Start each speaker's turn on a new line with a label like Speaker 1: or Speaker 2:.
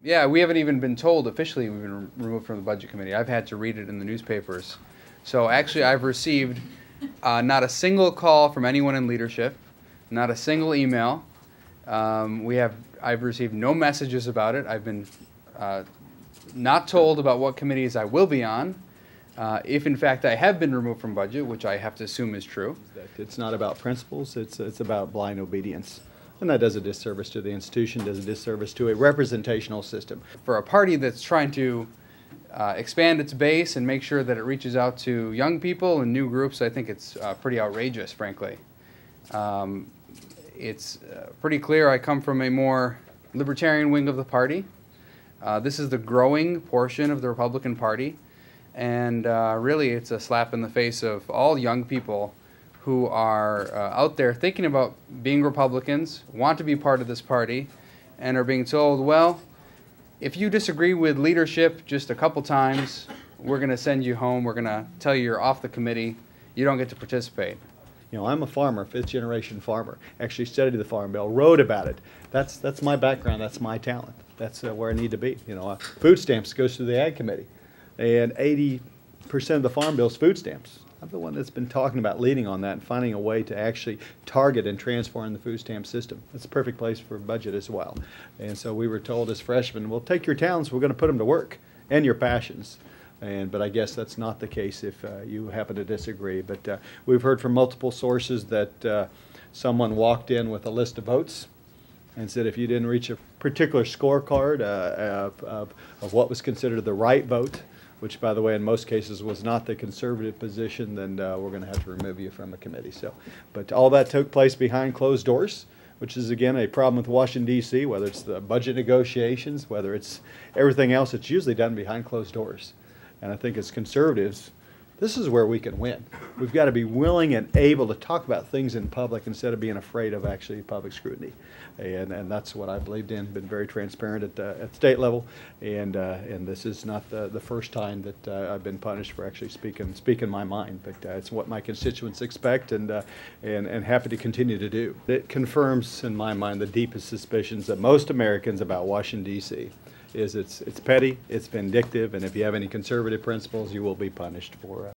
Speaker 1: Yeah, we haven't even been told officially we've been removed from the Budget Committee. I've had to read it in the newspapers. So actually I've received not a single call from anyone in leadership, not a single email. I've received no messages about it. I've been not told about what committees I will be on. If in fact I have been removed from budget, which I have to assume is true.
Speaker 2: It's not about principles, it's about blind obedience. And that does a disservice to the institution, does a disservice to a representational system.
Speaker 1: For a party that's trying to expand its base and make sure that it reaches out to young people and new groups, I think it's pretty outrageous, frankly. It's pretty clear I come from a more libertarian wing of the party. This is the growing portion of the Republican Party, and really it's a slap in the face of all young people who are out there thinking about being Republicans, want to be part of this party, and are being told, well, if you disagree with leadership just a couple times, we're going to send you home, we're going to tell you you're off the committee, you don't get to participate.
Speaker 2: You know, I'm a farmer, fifth-generation farmer. Actually studied the Farm Bill, wrote about it. That's my background, that's my talent. That's where I need to be. You know, food stamps goes through the Ag Committee, and 80% of the Farm Bill is food stamps. I'm the one that's been talking about leading on that and finding a way to actually target and transform the food stamp system. It's a perfect place for budget as well. And so we were told as freshmen, well, take your talents, we're going to put them to work, and your passions. But I guess that's not the case if you happen to disagree. But we've heard from multiple sources that someone walked in with a list of votes and said if you didn't reach a particular scorecard of what was considered the right vote, which, by the way, in most cases was not the conservative position, then we're going to have to remove you from a committee. So, but all that took place behind closed doors, which is, again, a problem with Washington, D.C., whether it's the budget negotiations, whether it's everything else, it's usually done behind closed doors. And I think as conservatives, this is where we can win. We've got to be willing and able to talk about things in public instead of being afraid of actually public scrutiny. And that's what I believed in, been very transparent at the state level. And this is not the first time that I've been punished for actually speaking my mind. But it's what my constituents expect, and happy to continue to do. It confirms in my mind the deepest suspicions that most Americans about Washington, D.C. is it's petty, it's vindictive, and if you have any conservative principles, you will be punished for